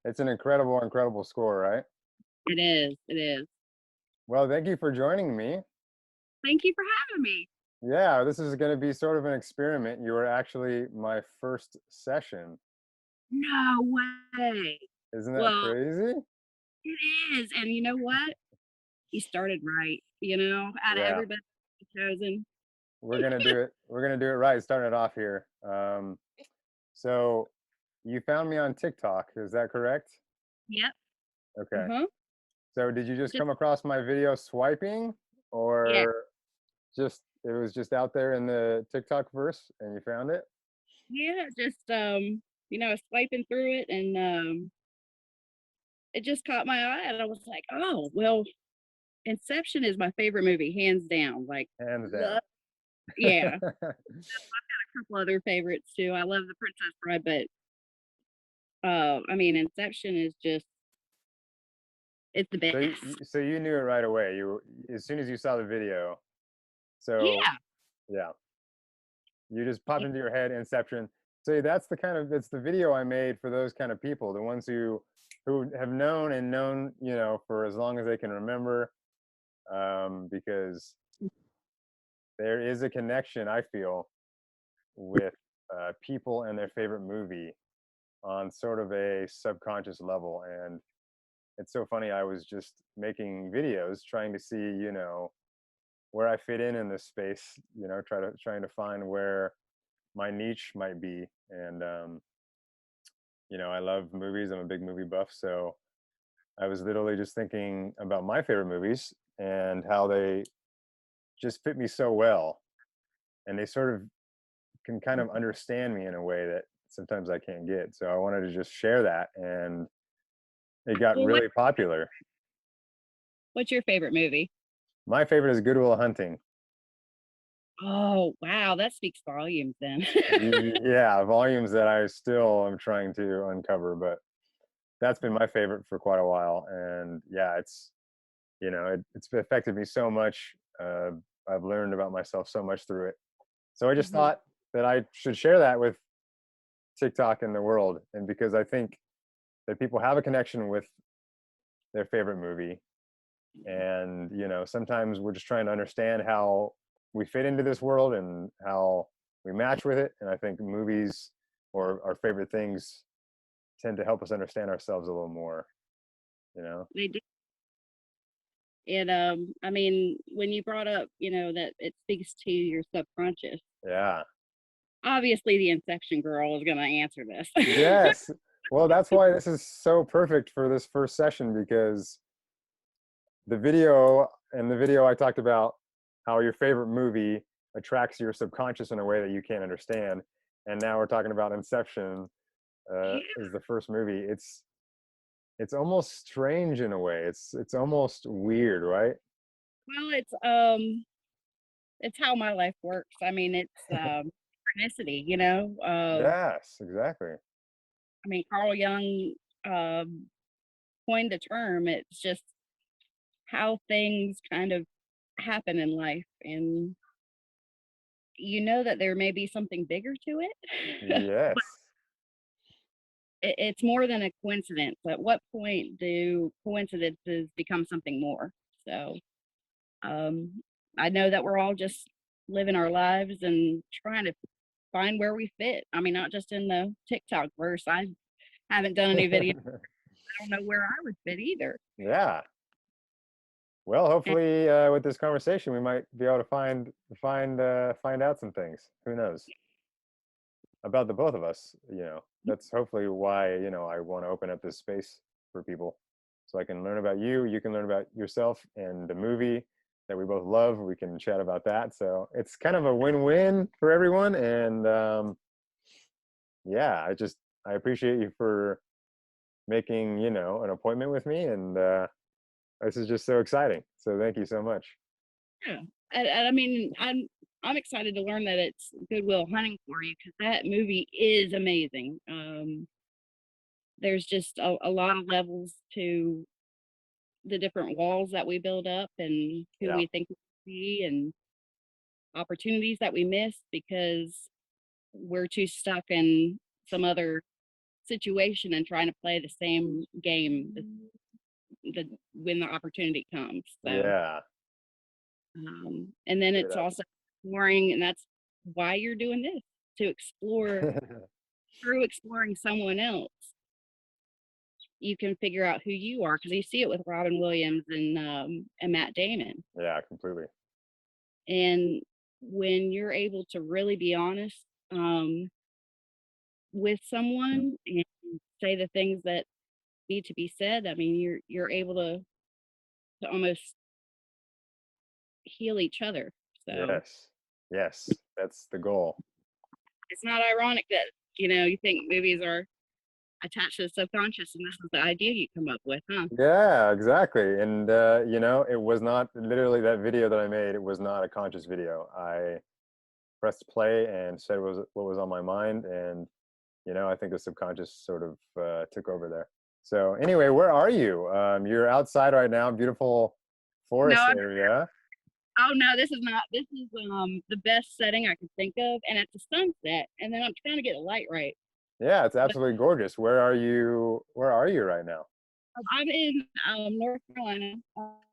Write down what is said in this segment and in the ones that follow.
It's an incredible, incredible score, right? It is. It is. Well, thank you for joining me. Thank you for having me. Yeah, this is going to be sort of an experiment. You were actually my first session. No way. Isn't that Well, crazy? it is. And you know what? He started right. Out of Yeah, everybody chosen. we're gonna do it. We're gonna do it right. Starting it off here. So you found me on TikTok. Is that correct? Yep. Okay. Uh-huh. So did you just Just come across my video swiping, yeah. or just it was just out there in the TikTok verse and you found it? Yeah. Just swiping through it and it just caught my eye and I was like, oh, well, Inception is my favorite movie, hands down. Like Hands down. love, yeah. A couple other favorites too. I love The Princess Bride, but I mean Inception is just it's the So best. so you knew it right away. As soon as you saw the video. So Yeah. yeah, you just popped into your head Inception. So that's it's the video I made for those kind of people, the ones who have known and known, for as long as they can remember, because there is a connection I feel with people and their favorite movie on sort of a subconscious level. And it's so funny. I was just making videos trying to see, where I fit in this space, trying to find where my niche might be. And I love movies. I'm a big movie buff, so I was literally just thinking about my favorite movies and how they just fit me so well, and they sort of can kind of understand me in a way that sometimes I can't get. So I wanted to just share that, and it got Well, really popular. what's your favorite movie? My favorite is Good Will Hunting. Oh, wow, that speaks volumes then. Yeah, volumes that I still am trying to uncover, but that's been my favorite for quite a while. And yeah, it's affected me so much. I've learned about myself so much through it. So I just Mhm. thought that I should share that with TikTok and the world. And because I think that people have a connection with their favorite movie. And, sometimes we're just trying to understand how we fit into this world and how we match with it. And I think movies or our favorite things tend to help us understand ourselves a little more, you know? They do. And I mean, when you brought up, that it speaks to your subconscious, Yeah. obviously the Inception girl is going to answer this. Yes. Well, that's why this is so perfect for this first session, because the video I talked about how your favorite movie attracts your subconscious in a way that you can't understand. And now we're talking about Inception, Yeah. is the first movie. It's almost strange in a way. It's almost weird, right? Well, it's how my life works. I mean, it's synchronicity, Yes, exactly. I mean, Carl Jung um coined the term. It's just how things kind of happen in life and you know that there may be something bigger to it. But Yes. it's more than a coincidence. At what point do coincidences become something more? So um, I know that we're all just living our lives and trying to find where we fit. I mean, not just in the TikTok verse. I haven't done any video. I don't know where I would fit either. Yeah. Well, And hopefully, with this conversation, we might be able to find out some things. Who knows about the both of us? That's hopefully why I want to open up this space for people, so I can learn about you. You can learn about yourself and the movie that we both love. We can chat about that. So it's kind of a win-win for everyone. And yeah, I appreciate you for making an appointment with me, and this is just so exciting. So thank you so much. yeah, and I mean, I'm excited to learn that it's Goodwill Hunting for you because that movie is amazing. There's just a lot of levels to the different walls that we build up and who Yeah. we think we see and opportunities that we miss because we're too stuck in some other situation and trying to play the same game when the opportunity comes. So, Yeah. and then Great it's also exploring, and that's why you're doing this, to explore. idea. Through exploring someone else, you can figure out who you are, because you see it with Robin Williams and Matt Damon. Yeah, completely. And when you're able to really be honest with someone and say the things that need to be said, I mean, you're able to almost heal each other. So Yes. Yes. That's the goal. it's not ironic that, you think movies are attached to the subconscious, and this is the idea you come up with, huh? Yeah, exactly. And it was not literally that video that I made. It was not a conscious video. I pressed play and said what was on my mind, and I think the subconscious sort of took over there. So anyway, where are you? You're outside right now, beautiful No, forest area. oh no, this is not. This is the best setting I could think of, and it's a sunset, and then I'm trying to get the light right. Yeah, it's But absolutely gorgeous. Where are you? Where are you right now? I'm in North Carolina.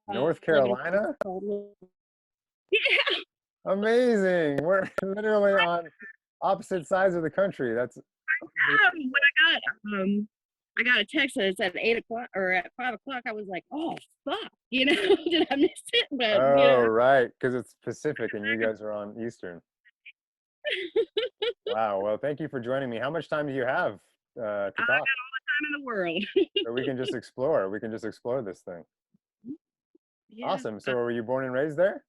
North Living Carolina? yeah. Amazing. We're literally on opposite sides of the country. That's When I got a text that said 8 o'clock or at 5 o'clock, I was like, oh fuck, did I miss it? But oh, right, because it's Pacific and you guys are on Eastern. Wow. Well, thank you for joining me. How much time do you have to I got talk? all the time in the world. So we can just explore. We can just explore this thing. Yeah. Awesome. So were you born and raised there?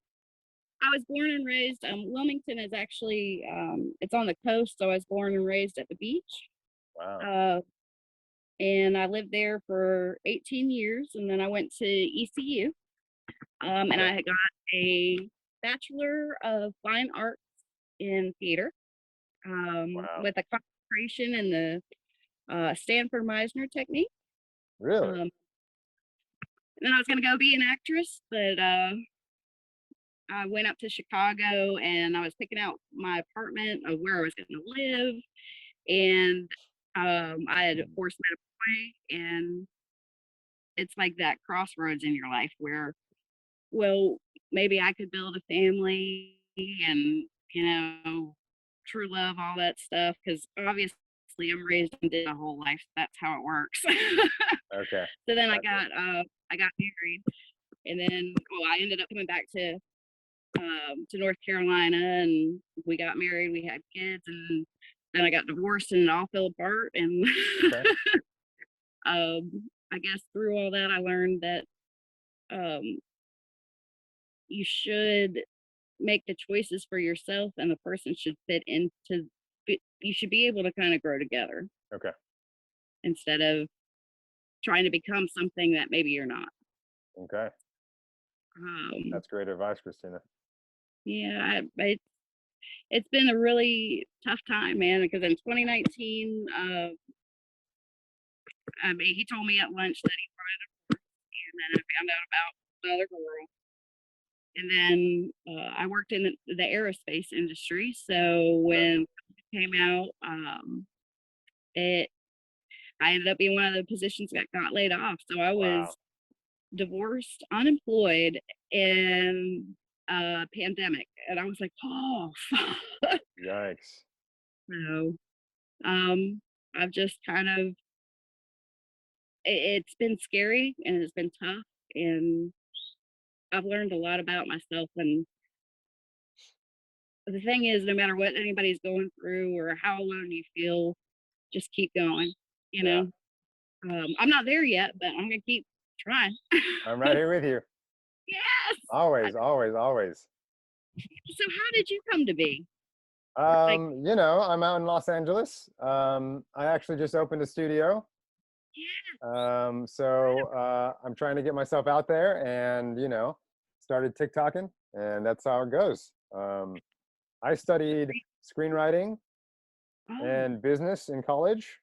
I was born and raised. Wilmington is actually it's on the coast, so I was born and raised at the beach. Wow. Uh, and I lived there for 18 years, and then I went to ECU, and Okay. I got a Bachelor of Fine Arts in theater, Wow. with a concentration in the Stanford Meisner technique. Really? And then I was going to go be an actress, but I went up to Chicago and I was picking out my apartment of where I was going to live. And I had, of course, met a boy, and it's like that crossroads in your life where, well, maybe I could build a family and, true love, all that stuff. Because obviously I'm raised and did my whole life. That's how it works. Okay. So then Gotcha. I got married, and then I ended up coming back to North Carolina, and we got married. We had kids, and then I got divorced, and it all fell apart. And Okay. I guess through all that, I learned that you should make the choices for yourself, and the person should fit into. You should be able to kind of grow together Okay. instead of trying to become something that maybe you're not. Okay. Um, That's great advice, Christina. yeah, it's been a really tough time, man. Because in 2019, I mean, he told me at lunch that he wanted a divorce, and then I found out about another girl. And then I worked in the aerospace industry, so Okay. when it came out, it I ended up being one of the positions that got laid off. So I Wow. was divorced, unemployed, and pandemic, and I was like, oh, fuck. Yikes. So I've just kind of it's been scary and it's been tough, and I've learned a lot about myself. And the thing is, no matter what anybody's going through or how alone you feel, just keep going. You Yeah. know, I'm not there yet, but I'm gonna keep trying. I'm right here with you. Yes. Always, always, always. So how did you come to be? Like, I'm out in Los Angeles. I actually just opened a studio. yeah, I'm trying to get myself out there and, started TikToking, and that's how it goes. I studied screenwriting oh, and business in college.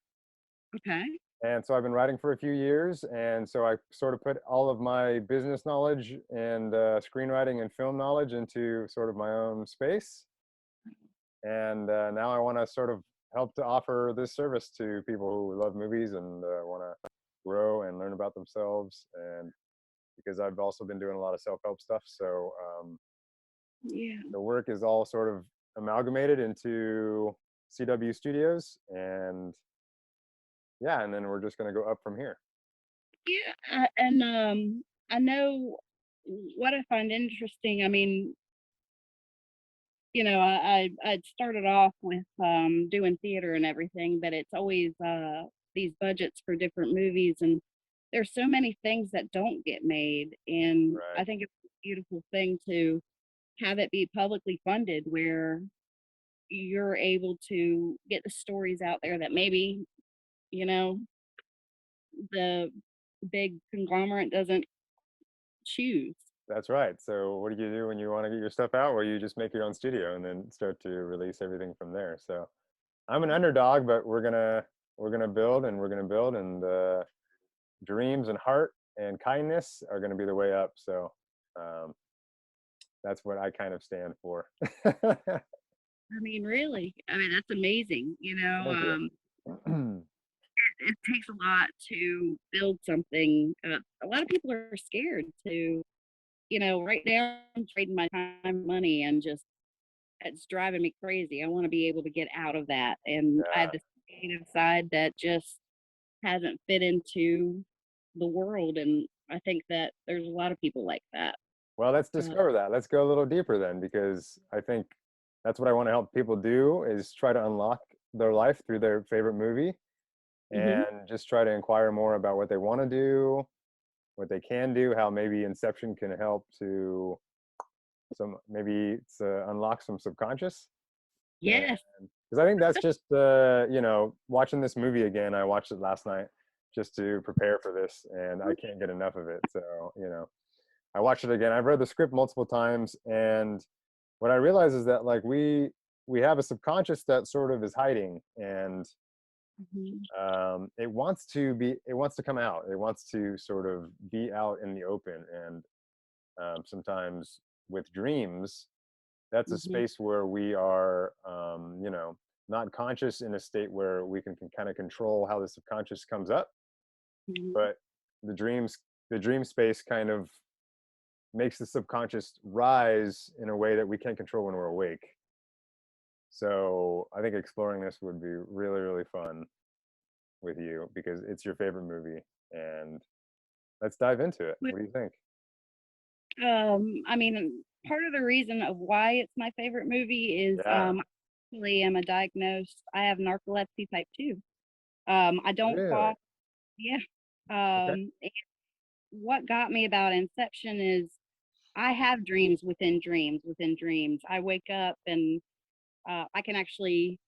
okay. And so I've been writing for a few years. And so I sort of put all of my business knowledge and screenwriting and film knowledge into sort of my own space. And now I want to sort of help to offer this service to people who love movies and want to grow and learn about themselves. And because I've also been doing a lot of self-help stuff, so Yeah. the work is all sort of amalgamated into CW Studios, and yeah, and then we're just going to go up from here. Yeah, and I know what I find interesting. I mean, I'd started off with doing theater and everything, but it's always these budgets for different movies, and there's so many things that don't get made, and Right. I think it's a beautiful thing to have it be publicly funded, where you're able to get the stories out there that maybe you know the big conglomerate doesn't choose. That's right. So what do you do when you want to get your stuff out? Well, you just make your own studio and then start to release everything from there. So I'm an underdog, but we're gonna build and we're gonna build, and dreams and heart and kindness are gonna be the way up. So um, that's what I kind of stand for. I mean, really, I mean, that's amazing. Thank you. It takes a lot to build something. A lot of people are scared to, right now I'm trading my time, money, and just it's driving me crazy. I want to be able to get out of that. And I have Yeah. this creative side that just hasn't fit into the world. And I think that there's a lot of people like that. Well, let's Uh, discover that. Let's go a little deeper then, because I think that's what I want to help people do is try to unlock their life through their favorite movie mhm. and just try to inquire more about what they want to do, what they can do, how maybe Inception can help to some maybe unlock some subconscious. And Yes. because I think that's just watching this movie again. I watched it last night just to prepare for this, and I can't get enough of it. So I watched it again. I've read the script multiple times, and what I realize is that like we have a subconscious that sort of is hiding, and Mhm. it wants to come out. It wants to sort of be out in the open, and sometimes with dreams, that's a Mhm. space where we are, not conscious in a state where we can kind of control how the subconscious comes up, Mhm. but the dreams, the dream space kind of makes the subconscious rise in a way that we can't control when we're awake. So I think exploring this would be really, really fun with you because it's your favorite movie. And let's dive into it. What do you think? I mean, part of the reason of why it's my favorite movie is Yeah. actually am a diagnosed. I have narcolepsy type 2. I don't Really? fall. Yeah. Okay. And what got me about Inception is I have dreams within dreams within dreams. I wake up and I can actually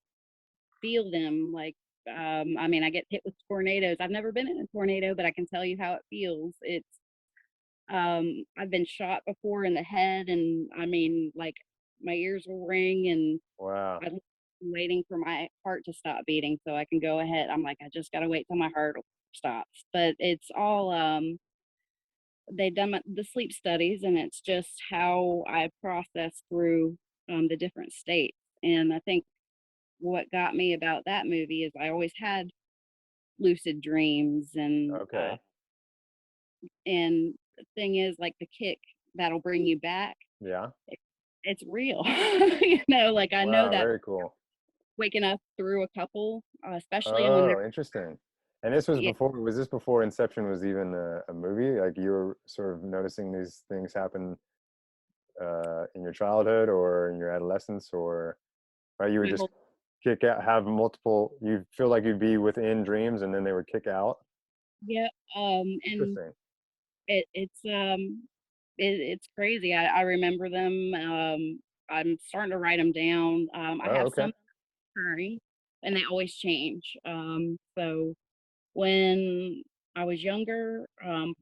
feel them. Like, I mean, I get hit with tornadoes. I've never been in a tornado, but I can tell you how it feels. I've been shot before in the head, and I mean, like, my ears will ring, and Wow. I'm waiting for my heart to stop beating so I can go ahead. I'm like, I just gotta wait till my heart stops. But it's all they've done the sleep studies, and it's just how I process through the different states. And I think what got me about that movie is I always had lucid dreams, Okay. and the thing is, like, the kick that'll bring you back, Yeah. it, it's real. Like, I know Wow. that Very cool. waking up through a couple, especially when they're Oh, interesting. And this was yeah, before, was this before Inception was even a movie? Like you were sort of noticing these things happen in your childhood or in your adolescence, or right, you would my just whole kick out, have multiple, you feel like you'd be within dreams and then they would kick out. yeah, and Interesting. it's crazy. I remember them. I'm starting to write them down. I Oh, have okay. some occurring, and they always change. So when I was younger,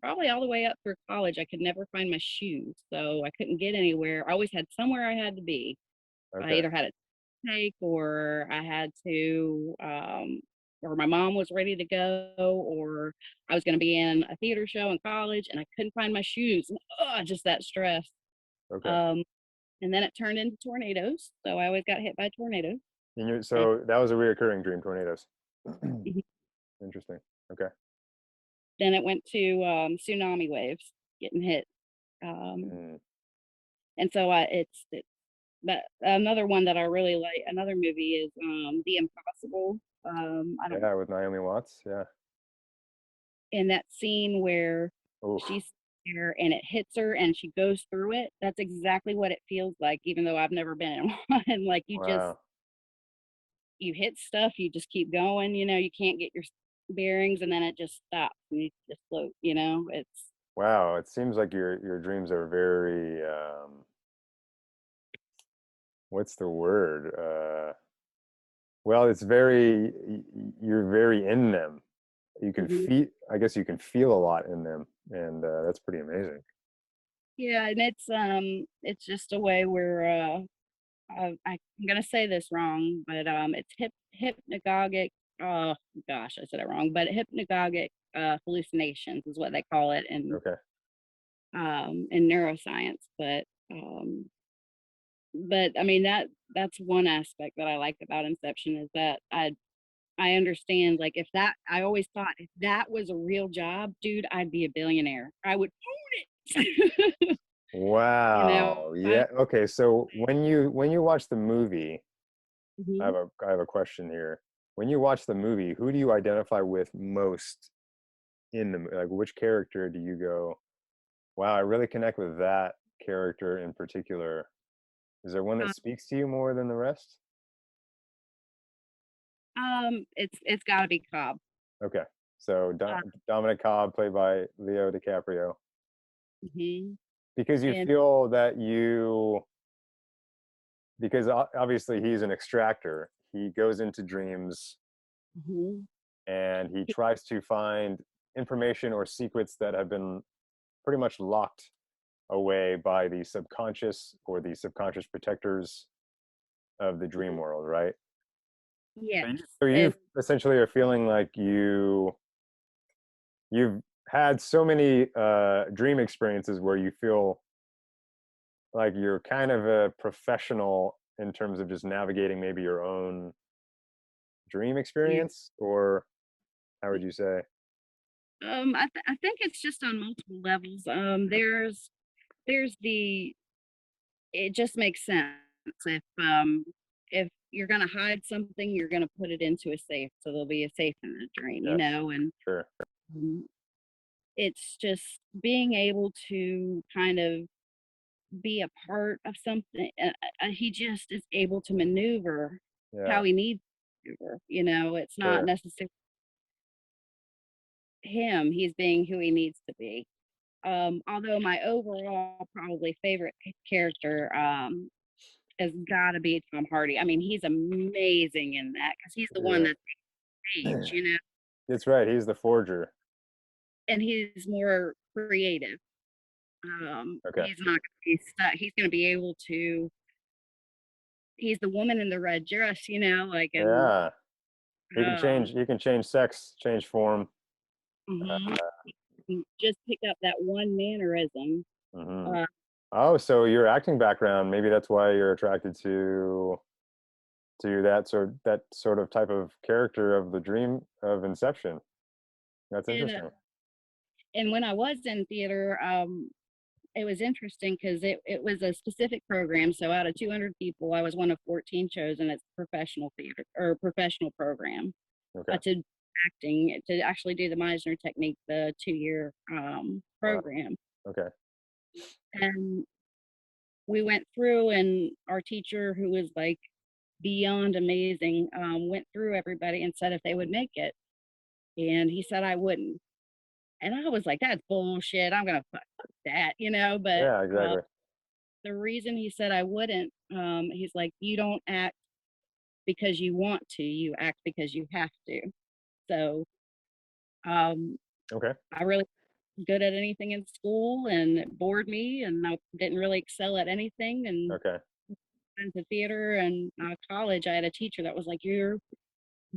probably all the way up through college, I could never find my shoes, so I couldn't get anywhere. I always had somewhere I had to be. I Okay. either had a take, or I had to, or my mom was ready to go, or I was going to be in a theater show in college, and I couldn't find my shoes. And, just that stress. Okay. Um, and then it turned into tornadoes, so I always got hit by tornadoes. And So that was a reoccurring dream, tornadoes. mhm, Interesting. Okay. then it went to tsunami waves getting hit. Um, Mm. and so but another one that I really like, another movie is The Impossible. I don't Yeah, with Naomi Watts. Yeah. in that scene where Oh, she's there and it hits her and she goes through it. That's exactly what it feels like, even though I've never been in one. Like wow. you hit stuff, you just keep going. You can't get your bearings, and then it just stops and you just float. It's Wow. It seems like your dreams are very what's the word? Well, it's very you're very in them. You can mhm. feel, I guess you can feel a lot in them, and that's pretty amazing. Yeah, and it's just a way where I'm gonna say this wrong, but it's hypnagogic. Oh gosh, I said it wrong. But hypnagogic hallucinations is what they call it Okay. in neuroscience. But I mean that's one aspect that I like about Inception is that I understand like if that I always thought if that was a real job, dude, I'd be a billionaire. I would own it. you know, Wow. I Yeah. Okay. So when you watch the movie, mhm. I have a question here. When you watch the movie, who do you identify with most in the like which character do you go, wow, I really connect with that character in particular? Is there one that uh, speaks to you more than the rest? it's got to be Cobb. Okay. So Uh, Dominic Cobb, played by Leo DiCaprio, mhm. because you And feel that because obviously he's an extractor. He goes into dreams mhm. and he tries to find information or secrets that have been pretty much locked away by the subconscious or the subconscious protectors of the dream world, right? Yes, So you and essentially are feeling like you've had so many dream experiences where you feel like you're kind of a professional in terms of just navigating maybe your own dream yeah. experience, or how would you say? I think it's just on multiple levels. There's the it just makes sense if you're gonna hide something, you're gonna put it into a safe, so there'll be a safe in the dream, Yes, and sure. um, it's just being able to kind of be a part of something. He just is able to maneuver Yeah, how he needs to maneuver. It's not sure. necessarily him. He's being who he needs to be. Although my overall probably favorite character has got to be Tom Hardy. I mean, he's amazing in that because he's the one Yeah. that's age, That's right. He's the forger. and he's more creative. Okay. He's not going to be stuck. He's going to be able to. He's the woman in the red dress, and Yeah. um, He can change sex, change form. mhm, just pick up that one mannerism. Hmm. Uh, Oh, so your acting background, maybe that's why you're attracted to that sort of type of character of the dream of Inception. That's and interesting. when I was in theater, it was interesting because it was a specific program. So out of 200 people, I was one of 14 chosen. It's professional theater or professional program Okay. to acting to actually do the Meisner technique, the 2 year Wow. program. Okay. And we went through, and our teacher, who was like beyond amazing, went through everybody and said if they would make it. And he said I wouldn't. And I was like, that's bullshit. I'm gonna fuck that, But Yeah, exactly. the reason he said I wouldn't, he's like, you don't act because you want to, you act because you have to. So um, Okay. I really good at anything in school and it bored me and I didn't really excel at anything and Okay. into theater and college. I had a teacher that was like, you're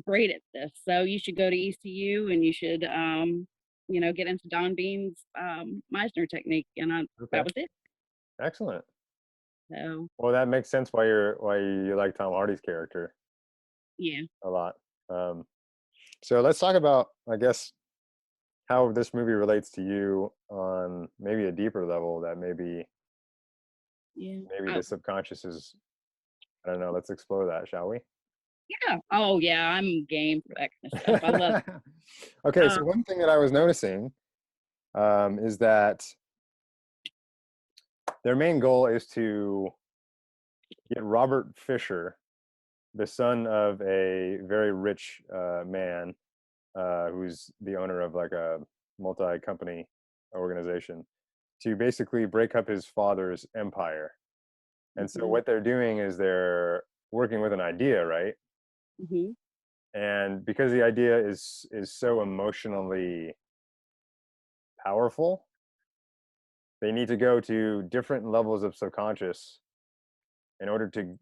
great at this. So you should go to ECU and you should, get into Don Bean's Meisner technique. And Okay. that was it. Excellent. So Well, that makes sense why you like Tom Hardy's character. Yeah. a lot. Um, so let's talk about, I guess, how this movie relates to you on maybe a deeper level that Yeah. maybe Oh, the subconscious is, I don't know, let's explore that, shall we? yeah. Oh, yeah. I'm game for that kind of stuff. I love. Okay, Uh, so one thing that I was noticing is that their main goal is to get Robert Fischer, the son of a very rich man who's the owner of like a multi-company organization, to basically break up his father's empire. And so mhm, what they're doing is they're working with an idea, right? mhm, And because the idea is so emotionally powerful, they need to go to different levels of subconscious in order to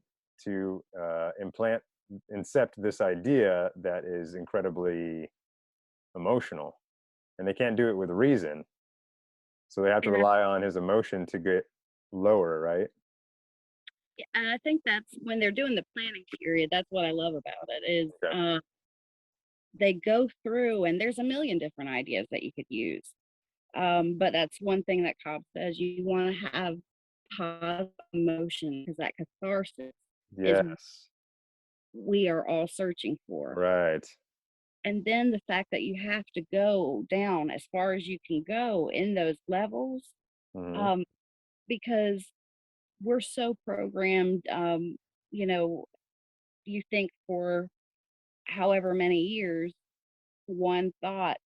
incept this idea that is incredibly emotional, and they can't do it with reason, so they have to and rely on his emotion to get lower, right? I think that's when they're doing the planning period. That's what I love about it is Okay. they go through and there's a million different ideas that you could use. But that's one thing that Cobb says you want to have positive emotion because that catharsis is Yes. we are all searching for. Right. And then the fact that you have to go down as far as you can go in those levels, Hmm. um, because we're so programmed, you know, you think for however many years, one thought,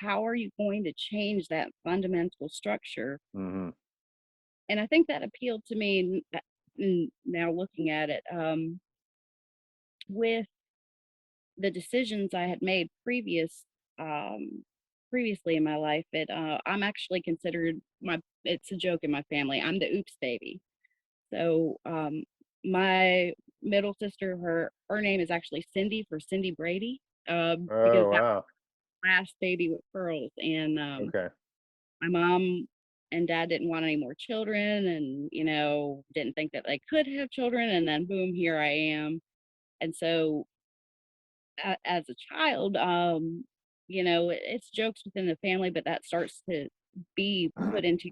how are you going to change that fundamental structure? Hmm. And I think that appealed to me now looking at it with the decisions I had made previously in my life. I'm actually considered it's a joke in my family. I'm the oops baby. So my middle sister, her name is actually Cindy for Cindy Brady, because Oh that wow. last baby with pearls. And Okay. my mom and dad didn't want any more children, and didn't think that they could have children. And then boom, here I am. And so as a child, it's jokes within the family, but that starts to be put into,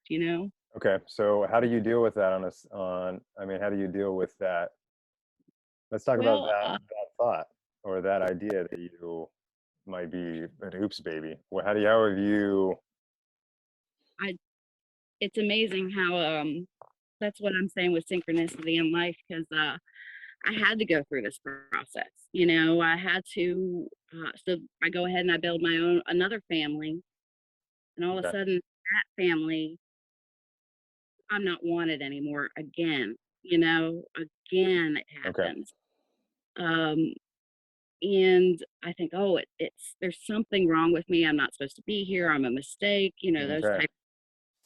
you know. Okay, so how do you deal with that I mean, how do you deal with that? Let's talk about Well, that thought or that idea that you might be an oops baby. How have you? I it's amazing how that's what I'm saying with synchronicity in life because I had to go through this process. I had to. So I go ahead and I build my own another family, and all of a Okay. sudden that family, I'm not wanted anymore. Again, again it Okay. happens. Um, and I think, oh, it's there's something wrong with me. I'm not supposed to be here. I'm a mistake. Those Okay. type.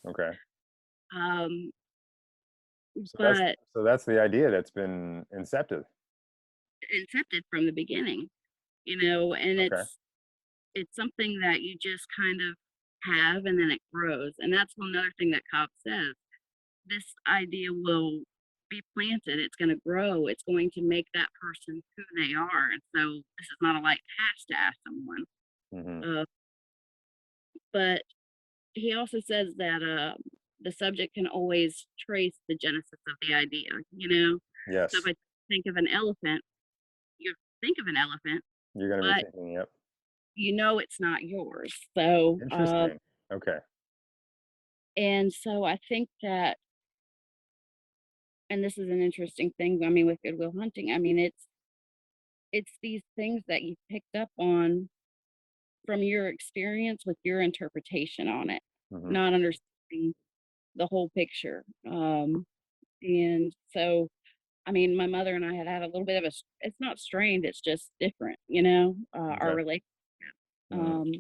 Okay. Um, So that's but so that's the idea that's been incepted. incepted from the beginning, and Okay. it's something that you just kind of have, and then it grows. And that's another thing that Cobb says. This idea will be planted. It's going to grow. It's going to make that person who they are. And so this is not a light task to ask someone. Hmm. Uh, but he also says that the subject can always trace the genesis of the idea. So if Yes. I think of an elephant, you think of an elephant, You're gonna be but thinking, yep. it's not yours. So, Interesting. Okay. and so I think that, and this is an interesting thing. I mean, with Goodwill Hunting, I mean, it's these things that you picked up on from your experience with your interpretation on it, Hmm. not understanding the whole picture. And so, I mean, my mother and I had a little bit of it's not strained, it's just different, our Okay. relationship. Mm. Um,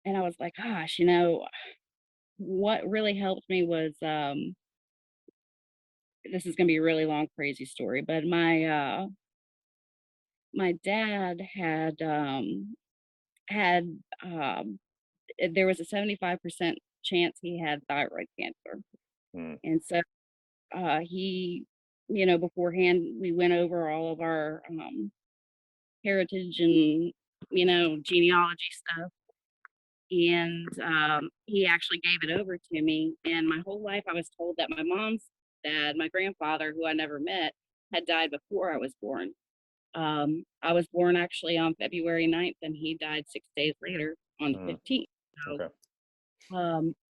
and I was like, gosh, what really helped me was, this is going to be a really long, crazy story, but my dad had, there was a 75% chance he had thyroid cancer. Mm. And so he beforehand, we went over all of our heritage and, genealogy stuff. And he actually gave it over to me. And my whole life, I was told that my mom's dad, my grandfather, who I never met, had died before I was born. I was born actually on February 9th, and he died 6 days later on the Mm, 15th. okay.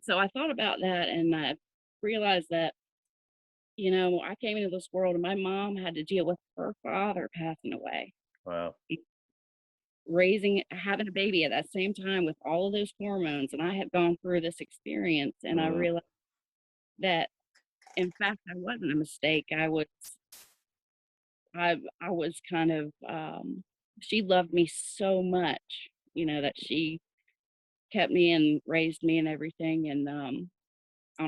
So I thought about that, and I realized that, I came into this world, and my mom had to deal with her father passing away, Wow. having a baby at that same time with all of those hormones. And I had gone through this experience, and I Mm, realized that, in fact, I wasn't a mistake. I was kind of, she loved me so much, that she kept me and raised me and everything. And on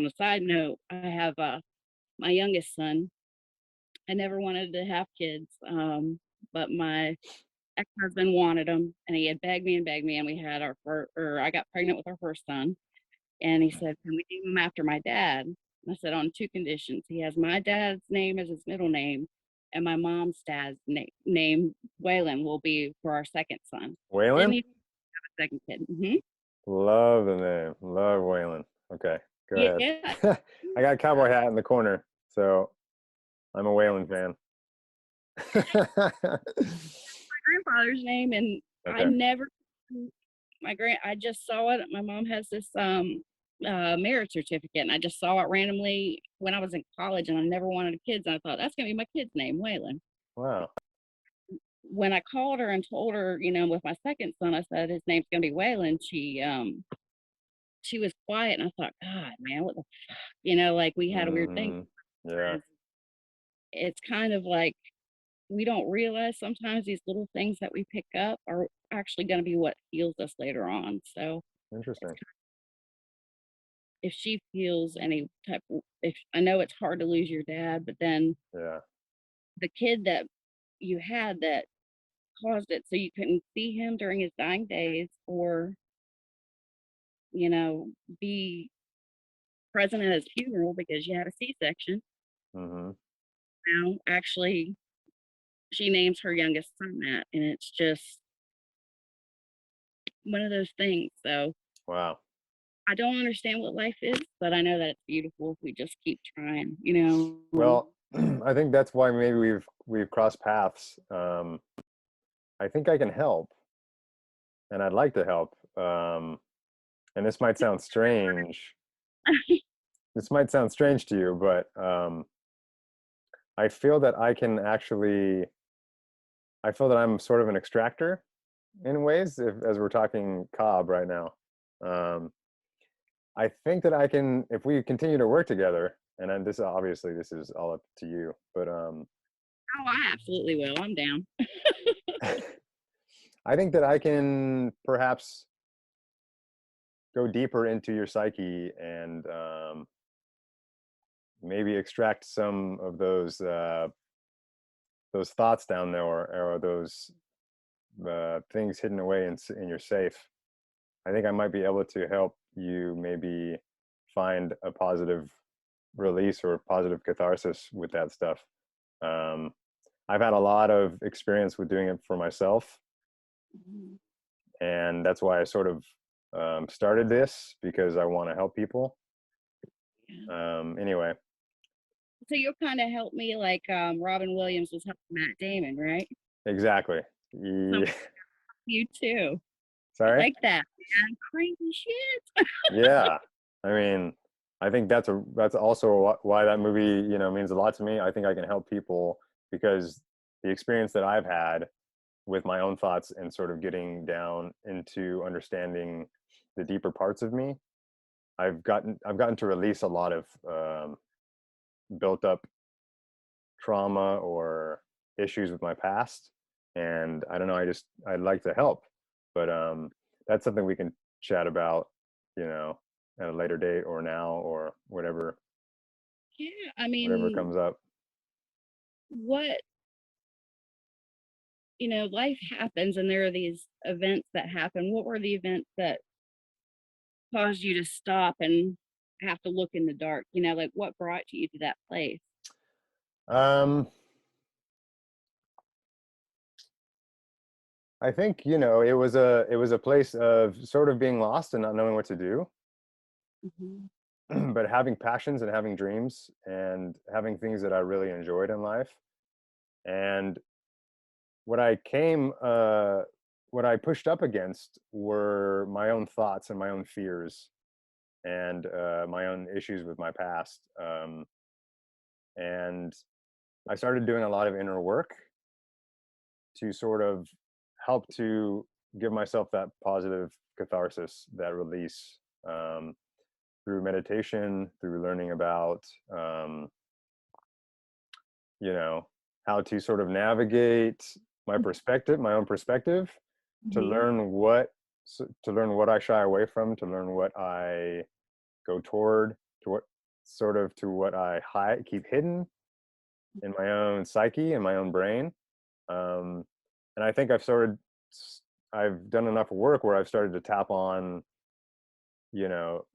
a side note, I have my youngest son. I never wanted to have kids, but my ex-husband wanted them, and he had begged me, and we had our first, or I got pregnant with our first son. And he said, "Can we name him after my dad?" And I said, "On two conditions. He has my dad's name as his middle name, and my mom's dad's name, Waylon, will be for our second son." Didn't Waylon? even have a second kid. Love the name. Love Waylon. Okay, go ahead. Yeah, I got a cowboy hat in the corner, so I'm a Waylon fan. my grandfather's name, and I Okay. never, I just saw it. My mom has this marriage certificate, and I just saw it randomly when I was in college, and I never wanted kids. And I thought that's gonna be my kid's name, Waylon. Wow. When I called her and told her, with my second son, I said his name's gonna be Waylon. She was quiet, and I thought, God, man, what the, like we had a weird thing. Hmm. Yeah. It's kind of like we don't realize sometimes these little things that we pick up are actually going to be what heals us later on. So Interesting. if she feels any type of, if I know it's hard to lose your dad, but then Yeah. the kid that you had that caused it so you couldn't see him during his dying days, or, you know, be present at his funeral because you had a C-section. Hmm. Now, actually, she names her youngest son that, and it's just one of those things. So Wow. I don't understand what life is, but I know that it's beautiful if we just keep trying. Well, I think that's why maybe we've crossed paths. I think I can help, and I'd like to help. And this might sound strange. This might sound strange to you, but I feel that I can actually. I feel that I'm sort of an extractor in ways, as we're talking Cobb right now. Um, I think that I can, if we continue to work together, and then this obviously this is all up to you, but Oh, I absolutely will. I'm down. I think that I can perhaps go deeper into your psyche and maybe extract some of those thoughts down there, or those things hidden away in your safe. I think I might be able to help you maybe find a positive release or positive catharsis with that stuff. Um, I've had a lot of experience with doing it for myself, Mhm. and that's why I sort of started this, because I want to help people. Yeah. Anyway, So you'll kind of help me like Robin Williams was helping Matt Damon, right? exactly. So Yeah. you too. I Sorry. like that, man. Crazy shit. Yeah. I mean, I think that's also why that movie, means a lot to me. I think I can help people because the experience that I've had with my own thoughts and sort of getting down into understanding the deeper parts of me, I've gotten to release a lot of built up trauma or issues with my past, and I don't know, I'd like to help, but that's something we can chat about, you know at a later date, or now, or Yeah, I whatever mean, comes up. what, life happens and there are these events that happen. What were the events that caused you to stop and have to look in the dark? Like what brought you to that place? Um, I think, it was a place of sort of being lost and not knowing what to do, Mhm. but having passions and having dreams and having things that I really enjoyed in life. And what I came, what I pushed up against were my own thoughts and my own fears and my own issues with my past. And I started doing a lot of inner work to sort of help to give myself that positive catharsis, that release, um, through meditation, through learning about, um, you know, how to sort of navigate my own perspective, to Mhm. learn what, to learn what I shy away from, to learn what I go toward, to what sort of to what I hide, keep hidden in my own psyche and my own brain. Um, and I think I've done enough work where I've started to tap on, you know,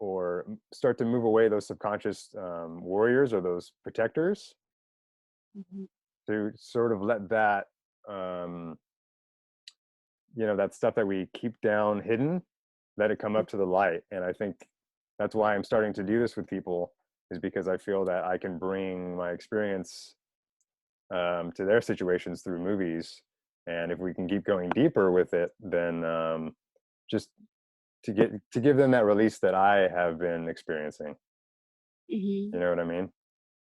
or start to move away those subconscious warriors or those protectors, Mhm. to sort of let that, um, that stuff that we keep down hidden, let it come Mhm. up to the light. And I think that's why I'm starting to do this with people, is because I feel that I can bring my experience to their situations through movies. And if we can keep going deeper with it, then just to give them that release that I have been experiencing. You Mhm. know what I mean?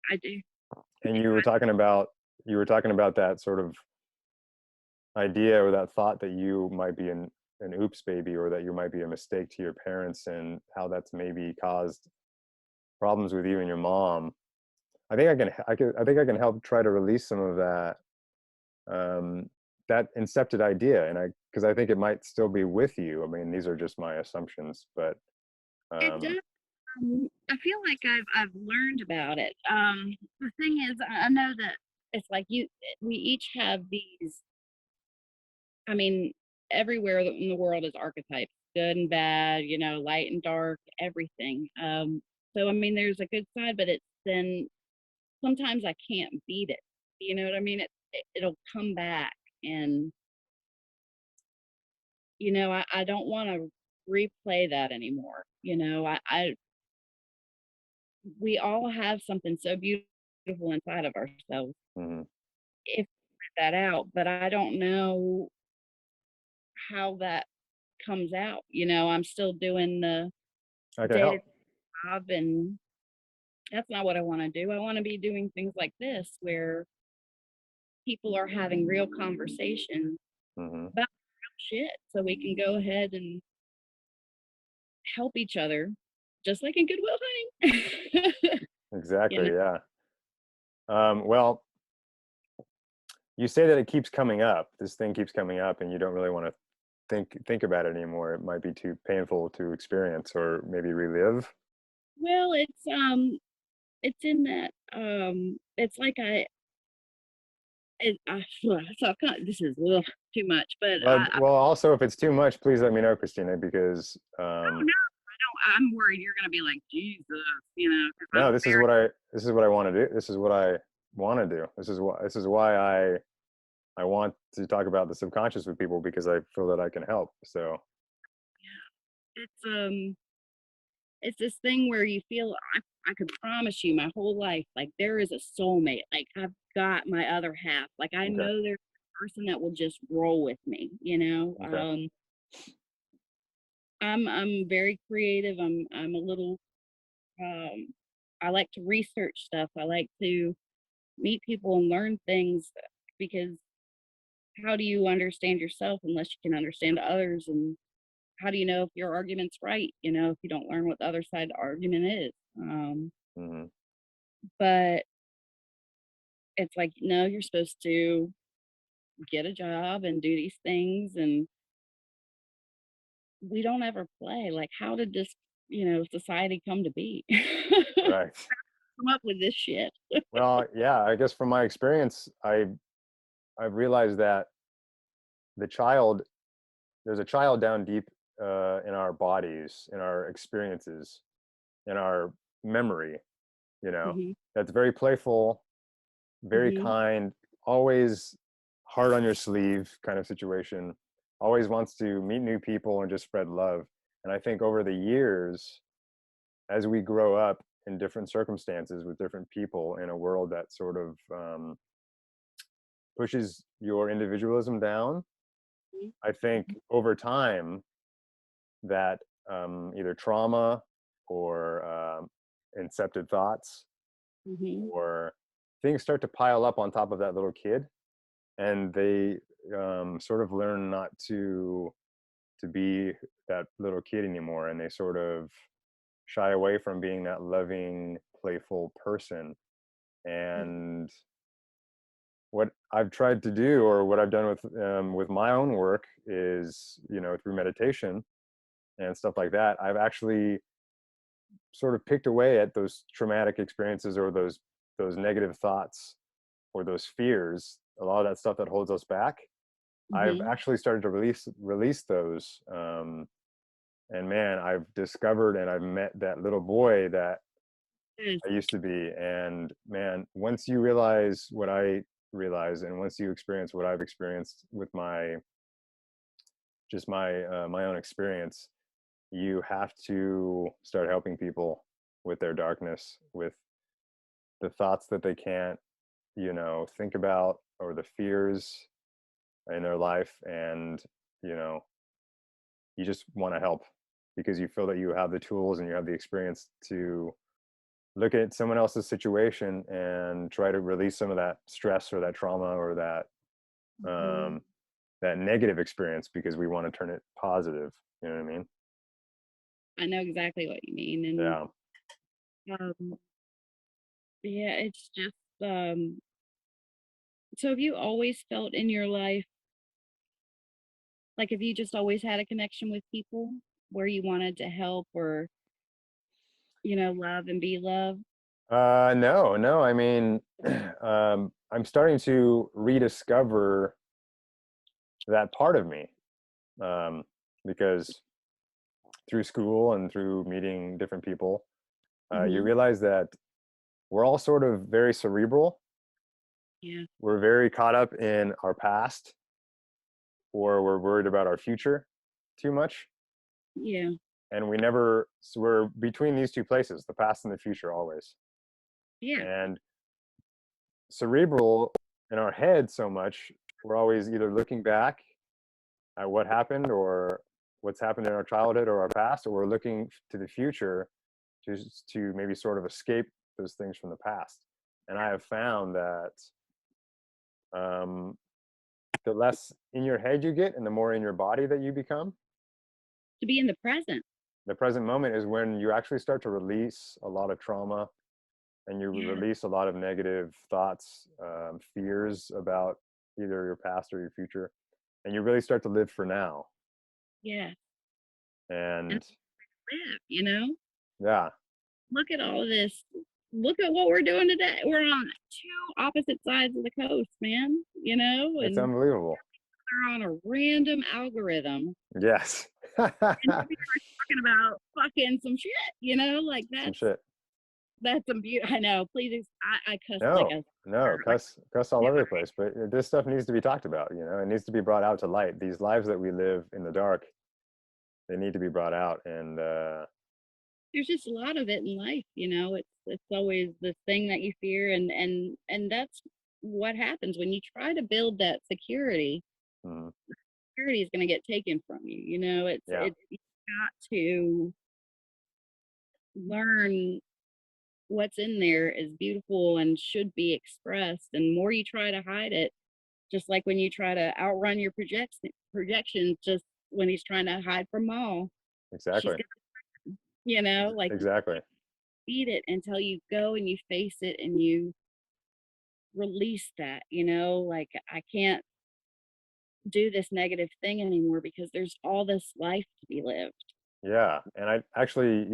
I do. And you were talking about that sort of idea or that thought that you might be an oops baby, or that you might be a mistake to your parents, and how that's maybe caused problems with you and your mom. I think I can help try to release some of um, that incepted idea, and because I think it might still be with you. I mean, these are just my assumptions, but It um, does. I feel like I've learned about it. The thing is, I know that it's like we each have these. I mean, everywhere in the world is archetypes, good and bad, light and dark, everything. So I mean, there's a good side, but it's then sometimes I can't beat it. You know what I mean? It'll come back, and I don't want to replay that anymore. We all have something so beautiful inside of ourselves mhm. if we let that out, but I don't know how that comes out. I'm still doing the I can day to help. job, and that's not what I want to do. I want to be doing things like this where people are having real conversations Hmm. about real shit so we can go ahead and help each other just like in Goodwill Hunting. you know Exactly. Yeah. Well, you say that it keeps coming up. This thing keeps coming up, and you don't really want to think about it anymore. It might be too painful to experience or maybe relive. well, it's in that it's like so this is too much, but Well, also, if it's too much, please let me know, Christina, because oh no, I'm worried you're gonna be like Jesus, because no, I'm very this is what I want to do. This is what I want to do. This is why I want to talk about the subconscious with people, because I feel that I can help. So, it's it's this thing where you feel I could promise you my whole life, like there is a soulmate. Like I've got my other half. Like I okay, know there's a person that will just roll with me. okay, I'm very creative. I'm a little I like to research stuff. I like to meet people and learn things because how do you understand yourself unless you can understand others? And how do you know if your argument's right? If you don't learn what the other side of the argument is. hmm, But it's like, no, you're supposed to get a job and do these things, and we don't ever play. Like, how did this, society come to be? right. Come up with this shit. Well, yeah, I guess from my experience, I've realized that the child there's a child down deep in our bodies, in our experiences, in our memory, you know, Hmm. that's very playful, very Mhm. kind, always heart on your sleeve kind of situation, always wants to meet new people and just spread love. And I think over the years, as we grow up in different circumstances with different people in a world that sort of pushes your individualism down, Mhm. I think over time that either trauma or incepted thoughts Mhm. or things start to pile up on top of that little kid, and they sort of learn not to be that little kid anymore, and they sort of shy away from being that loving, playful person. And what I've tried to do, or what I've done with my own work, is, through meditation and stuff like that, I've actually sort of picked away at those traumatic experiences, or those negative thoughts, or those fears, a lot of that stuff that holds us back. I've Mhm. actually started to release those. And man, I've discovered and I've met that little boy that Yes. I used to be. And man, once you realize what I realize, and once you experience what I've experienced with my own experience, you have to start helping people with their darkness, with the thoughts that they can't, think about, or the fears in their life. And, you know, you just want to help because you feel that you have the tools and you have the experience to look at someone else's situation and try to release some of that stress or that trauma or Mhm. um, that negative experience, because we want to turn it positive. You know what I mean? I know exactly what you mean, Yeah. and yeah, it's just so have you always felt in your life like have you just always had a connection with people where you wanted to help or, love and be loved? No, no. I mean, I'm starting to rediscover that part of me, um, because through school and through meeting different people, you Mhm. realize that we're all sort of very cerebral. Yeah. We're very caught up in our past, or we're worried about our future too much. Yeah. And so we're between these two places, the past and the future, always. Yeah. And cerebral in our head so much, we're always either looking back at what happened, or what's happened in our childhood or our past, or we're looking to the future to maybe sort of escape those things from the past. And I have found that um, the less in your head you get and the more in your body that you become, To be in the present. the present moment is when you actually start to release a lot of trauma, and you Yeah. release a lot of negative thoughts, fears about either your past or your future, and you really start to live for now. Yeah. And And live. yeah, Look at all of this. Look at what we're doing today. We're on two opposite sides of the coast, man, it's and unbelievable. they're on a random algorithm. Yes. And here we are talking about fucking some shit, like Some that's shit. that's some beauty. I know. Please, I cuss like No, a no, like cuss all over the place. But this stuff needs to be talked about. It needs to be brought out to light. These lives that we live in the dark, they need to be brought out. And there's just a lot of it in life. It's always the thing that you fear, and that's what happens when you try to build that security. mm, Security is going to get taken from you. yeah, It's you've got to learn what's in there is beautiful and should be expressed. And more you try to hide it, just like when you try to outrun your projections, just when he's trying to hide from Maul, she's exactly, gonna, like you exactly. feed it until you go and you face it and you release that. Like I can't do this negative thing anymore because there's all this life to be lived. Yeah, and I actually,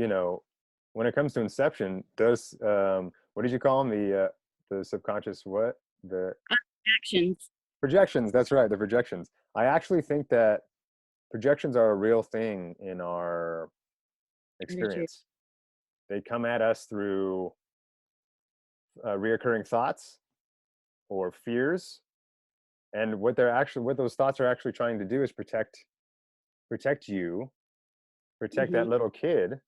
when it comes to Inception, does what did you call them? The subconscious, what? The Actions. projections. That's right, the projections. I actually think that projections are a real thing in our I do too. experience. They come at us through reoccurring thoughts, or fears. And what those thoughts are actually trying to do is protect you, protect that Mhm. little kid,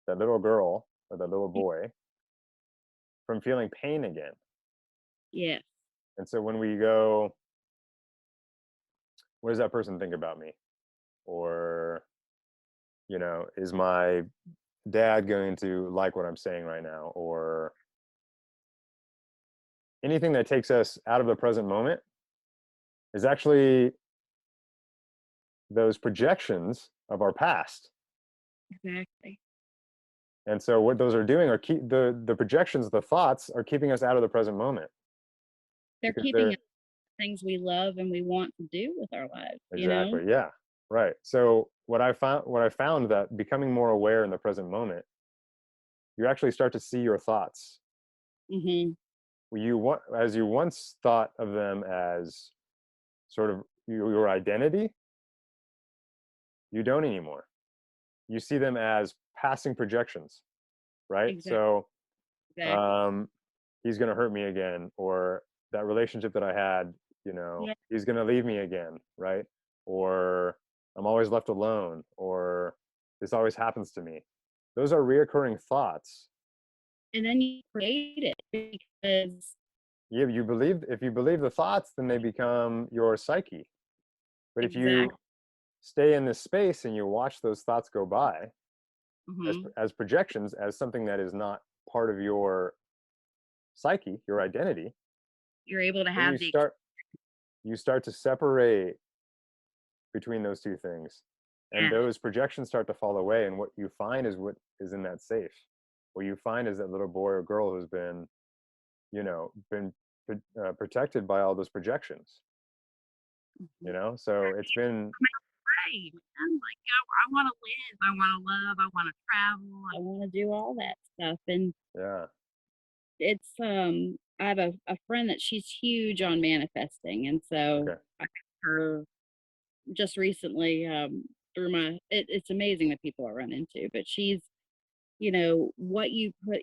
that little girl or that little boy from feeling pain again. Yes. And so when we go, what does that person think about me? Or, is my dad going to like what I'm saying right now? Or anything that takes us out of the present moment is actually those projections of our past. Exactly. And so what those are doing are keep the projections, the thoughts are keeping us out of the present moment They're because keeping they're us things we love and we want to do with our lives, you know? exactly, yeah, right. So what I found that becoming more aware in the present moment, you actually start to see your thoughts. Mhm. As you once thought of them as sort of your identity, you don't anymore. You see them as passing projections, right? Exactly. So Exactly. um, he's going to hurt me again, or that relationship that I had, Yeah. he's going to leave me again, right? Or I'm always left alone, or this always happens to me. Those are reoccurring thoughts. And then you create it because You believe if you believe the thoughts, then they become your psyche. But if you exactly. stay in this space and you watch those thoughts go by Mhm. as projections, as something that is not part of your psyche, your identity, You're able to then have the you start to separate between those two things, and yes. those projections start to fall away, and what you find is what is in that safe. What you find is that little boy or girl who's been protected by all those projections, Mhm. so it's been Right, man. Like, I wanna live, I wanna love, I wanna travel, I wanna do all that stuff, and yeah, it's, I have a friend that she's huge on manifesting, and so okay, I met her just recently, through it's amazing the people I run into, but she's, what you put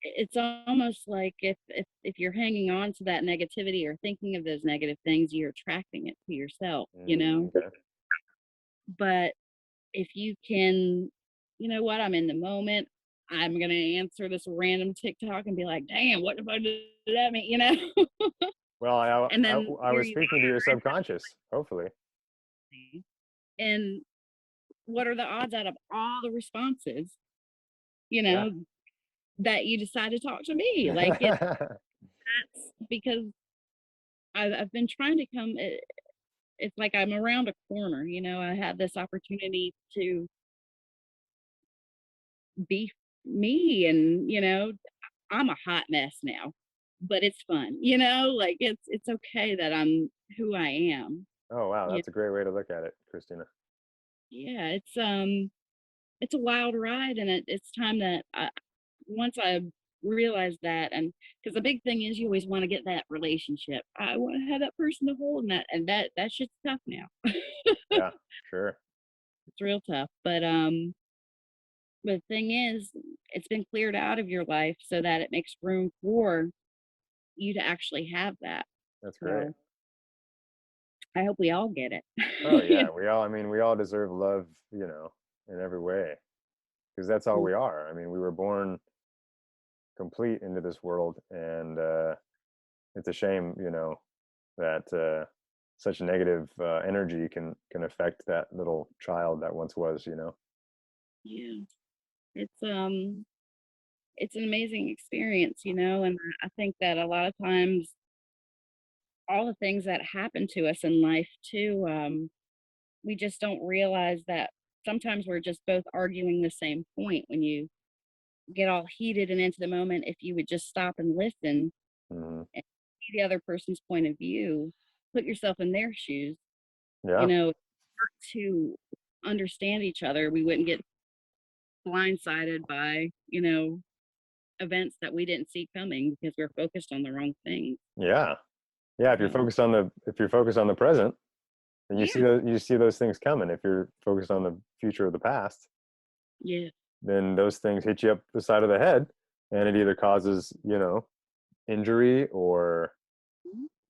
it's almost like if you're hanging on to that negativity or thinking of those negative things, you're attracting it to yourself, okay, but if you can, you know what, I'm in the moment. I'm gonna answer this random TikTok and be like, "Damn, what if I did that mean?" well, And I then I here was you speaking to your subconscious, hopefully. are. And what are the odds out of all the responses, you Yeah. know, that you decide to talk to me? Like that's because I've been trying to come. It's like I'm around a corner. I had this opportunity to be me, and I'm a hot mess now, but it's fun, like it's okay that I'm who I am. Oh wow, Yeah, that's a great way to look at it, Christina. yeah, it's a wild ride, and it's time that once I realized that, and because the big thing is you always want to get that relationship. I want to have that person to hold, and that shit's tough now. Yeah, sure. It's real tough, but the thing is, it's been cleared out of your life so that it makes room for you to actually have that. That's great. So I hope we all get it. Oh You yeah, we all deserve love, in every way, because that's all know? we are. I mean, we were born complete into this world, and it's a shame, that such negative energy can affect that little child that once was. Yeah, it's an amazing experience, and I think that a lot of times all the things that happen to us in life too, we just don't realize that sometimes we're just both arguing the same point. When you get all heated and into the moment, if you would just stop and listen Hmm. and see the other person's point of view, put yourself in their shoes, Yeah, start to understand each other, we wouldn't get blindsided by, events that we didn't see coming because we're focused on the wrong things. yeah, yeah. If you're So, focused on the present, then yeah, you see those things coming. If you're focused on the future or the past, yeah, then those things hit you up the side of the head, and it either causes injury or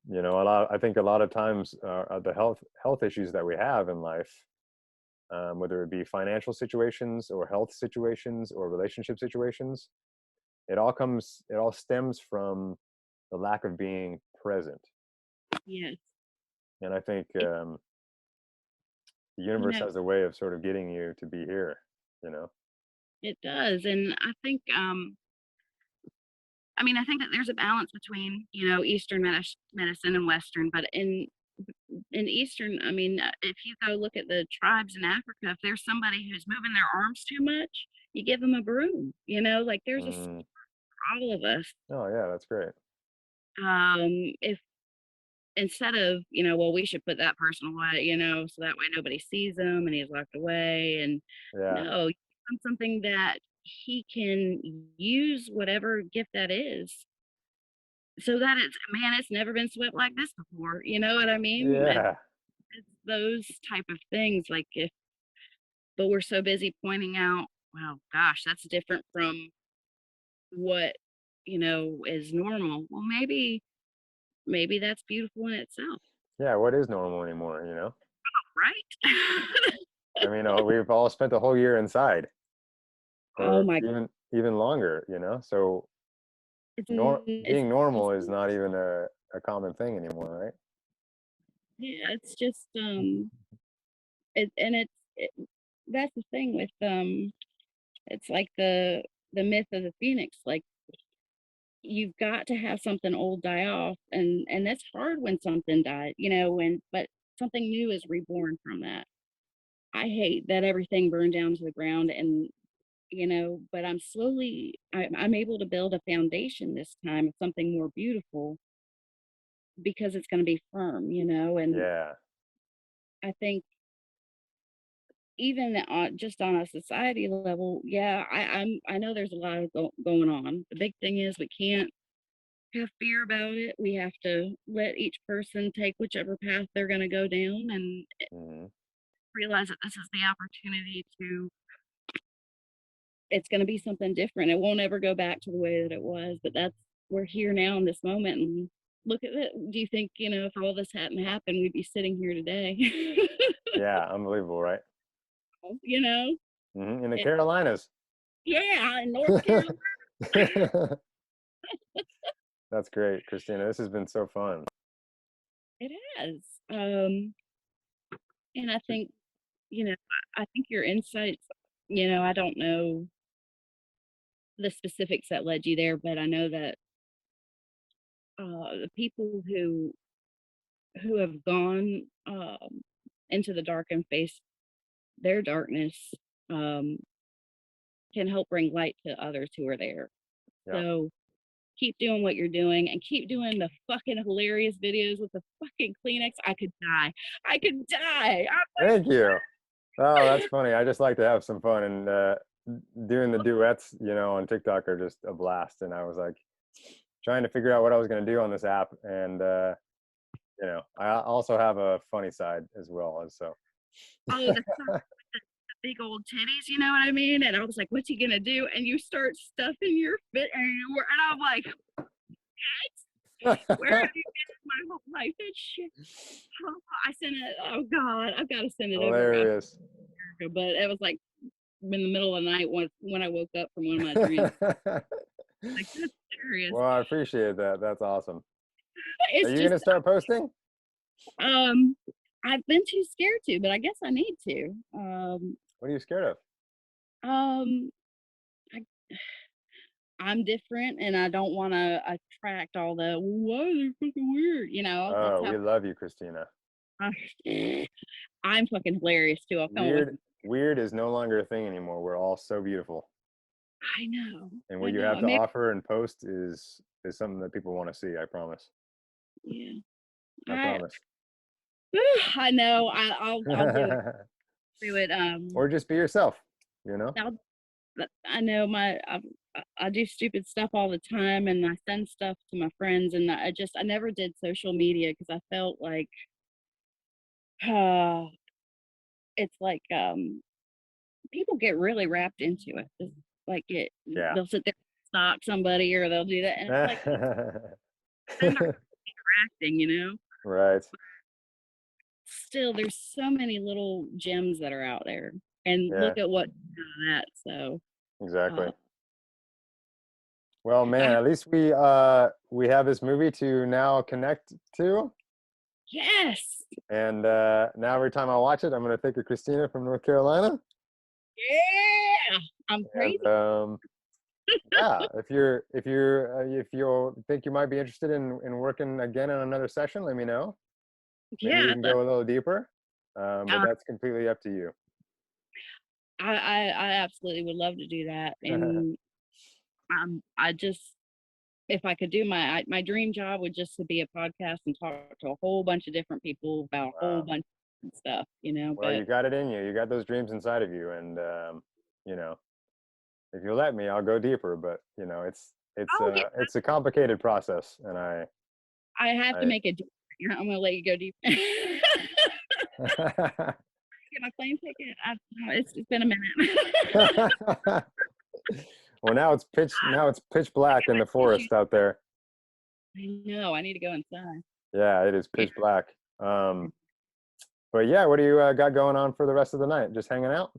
You know, I think a lot of times the health issues that we have in life, whether it be financial situations or health situations or relationship situations, it all stems from the lack of being present. Yes. And I think It, the you universe know, has a way of sort of getting you to be here, you know? it does. And I think, I mean, I think that there's a balance between, Eastern medicine and Western, but in Eastern, I mean, if you go look at the tribes in Africa, if there's somebody who's moving their arms too much, you give them a broom, like there's a Mm. for all of us. Oh, yeah, that's great. If instead of, well, we should put that person away, so that way nobody sees him and he's locked away. And Yeah. no, you want something that he can use whatever gift that is so that it's never been swept like this before. You know what I mean? Yeah. It's those type of things. Like but we're so busy pointing out, well, gosh, that's different from what, is normal. Well, maybe that's beautiful in itself, Yeah. What is normal anymore, you know? right? I mean, we've all spent a whole year inside Oh or my, even longer, you know? So it's being normal is not even a common thing anymore, right? yeah, it's just it and that's the thing with it's like the myth of the phoenix. Like you've got to have something old die off, and that's hard when something died, when but something new is reborn from that. I hate that everything burned down to the ground, and but I'm able to build a foundation this time of something more beautiful because it's going to be firm, and Yeah. I think even just on a society level, yeah, I know there's a lot of going on. The big thing is we can't have fear about it. We have to let each person take whichever path they're going to go down, and Hmm. realize that this is the opportunity to. It's going to be something different. It won't ever go back to the way that it was. But we're here now in this moment, and look at it. Do you think if all this hadn't happened, we'd be sitting here today? Yeah. Unbelievable, right? you know, In the it, Carolinas. yeah, in North Carolina. That's great, Christina. This has been so fun. It has. And I think, I think your insights, I don't know the specifics that led you there, but I know that the people who have gone into the dark and faced their darkness um, can help bring light to others who are there. Yeah. So keep doing what you're doing and keep doing the fucking hilarious videos with the fucking Kleenex. I could die. I could die. Thank you. Oh, that's funny. I just like to have some fun, and doing the duets, on TikTok are just a blast. And I was like trying to figure out what I was going to do on this app, and I also have a funny side as well. And so, Oh, the big old titties, you know what I mean? And I was like, what's he gonna do? And you start stuffing your fit and I'm like, where have you been my whole life? That shit. Oh, I sent it. Oh God, I've got to send it over. hilarious. But it was like in the middle of the night when I woke up from one of my dreams. Like that's serious. Well, I appreciate that. That's awesome. Are It's you just gonna start posting? um I've been too scared to, but I guess I need to. What are you scared of? Um I, I'm different and I don't want to attract all the why are they fucking weird, that's Oh, how we love you, Christina. I'm fucking hilarious too. I'll come up with Weird is no longer a thing anymore. We're all so beautiful, I know. and I what you have know. to Maybe offer and post is something that people want to see. I promise. yeah. I I promise. I know. I'll do it. Do it. Or just be yourself. You know. I'll, I know I do stupid stuff all the time, and I send stuff to my friends, and I never did social media because I felt like uh, it's like people get really wrapped into it. It's like Yeah. they'll sit there and stalk somebody, or they'll do that, and it's like they're not acting, you know? Right. Still, there's so many little gems that are out there, and Yeah, look at what came out of that, so, exactly. uh, Well, man, I at least we have this movie to now connect to. yes! And now every time I watch it, I'm going to think of Christina from North Carolina. Yeah! I'm And crazy. yeah, if you think you might be interested in working again on another session, let me know. Maybe we Yeah, can but, go a little deeper. But uh, that's completely up to you. I absolutely would love to do that, and, I just if I could do my dream job would just to be a podcast and talk to a whole bunch of different people about a whole Wow. bunch of stuff, you know, Well, but you got it in you. You got those dreams inside of you, and you know, if you let me, I'll go deeper. But you know, oh, yeah, it's a complicated process, and I have to I make it deep. I'm gonna let you go deep. Get my plane ticket. It's been a minute. well, now it's pitch black in the forest out there. I know. I need to go inside. Yeah, it is Yeah. pitch black. Um, but yeah, what do you got going on for the rest of the night? Just hanging out?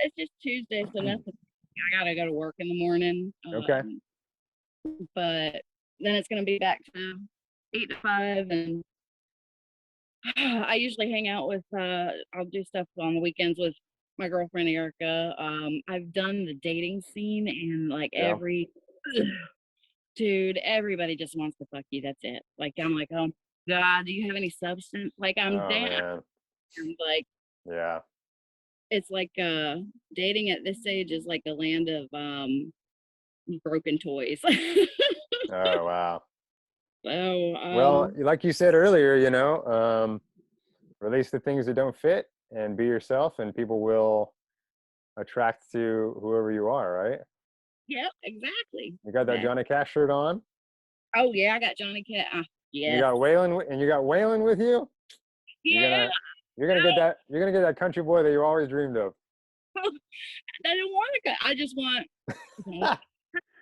It's just Tuesday, so nothing. I gotta go to work in the morning. Okay. But then it's gonna be back to 8 to 5, and I usually hang out with. I'll do stuff on the weekends with my girlfriend Erica. I've done the dating scene, and like Yeah. dude, everybody just wants to fuck you. That's it. Like I'm like, oh God, do you have any substance? Like I'm Oh down. man. Like Yeah. it's like dating at this age is like a land of broken toys. Oh wow. So Well, like you said earlier, release the things that don't fit and be yourself, and people will attract to whoever you are, right? yeah, exactly. You got that Exactly. Johnny Cash shirt on. Oh yeah, I got Johnny Cat. You Yes. got Waylon, and you got Waylon with you. You're Yeah. gonna you're gonna get that country boy that you always dreamed of. I don't want to go. I just want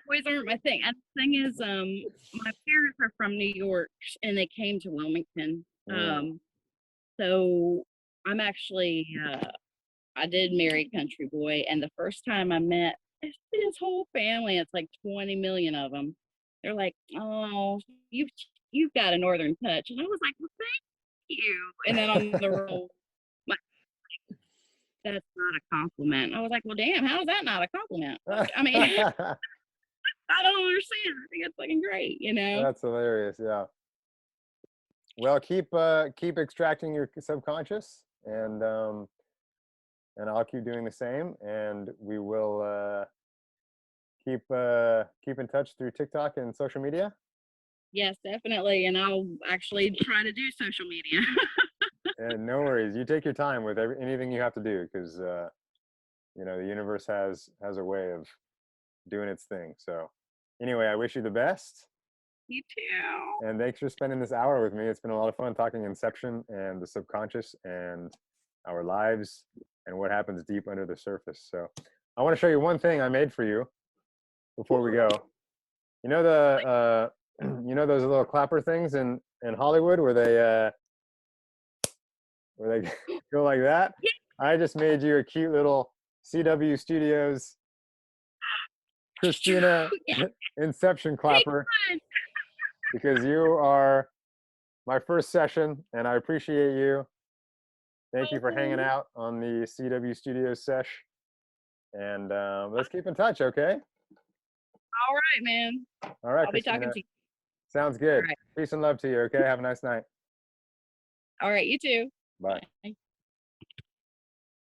boys aren't my thing. And the thing is, my parents are from New York and they came to Wilmington. Mm, So I'm actually I did marry country boy, and the first time I met his whole family, it's like 20 million of them. They're like, "Oh, you've got a northern touch," and I was like, "Well, thank you." And then on the roll, my, that's not a compliment. I was like, "Well, damn, how is that not a compliment?" Like, I mean, I don't understand. I think it's fucking great, you know? That's hilarious. Yeah. Well, keep extracting your subconscious, and I'll keep doing the same, and we will keep in touch through TikTok and social media. Yes, definitely. And I'll actually try to do social media. And no worries, you take your time with anything you have to do, because the universe has a way of doing its thing. So anyway, I wish you the best, You too. and thanks for spending this hour with me. It's been a lot of fun talking Inception and the subconscious and our lives and what happens deep under the surface. So I want to show you one thing I made for you before we go. You know those little clapper things in Hollywood where they go like that? I just made you a cute little CW Studios Christina Inception clapper, because you are my first session, and I appreciate you. Thank you for hanging out on the CW Studios sesh, and let's keep in touch, okay? All right, man. All right, I'll be talking Christina. to you. Sounds All good. right. Peace and love to you, okay? Have a nice night. All right, you too. Bye. Bye.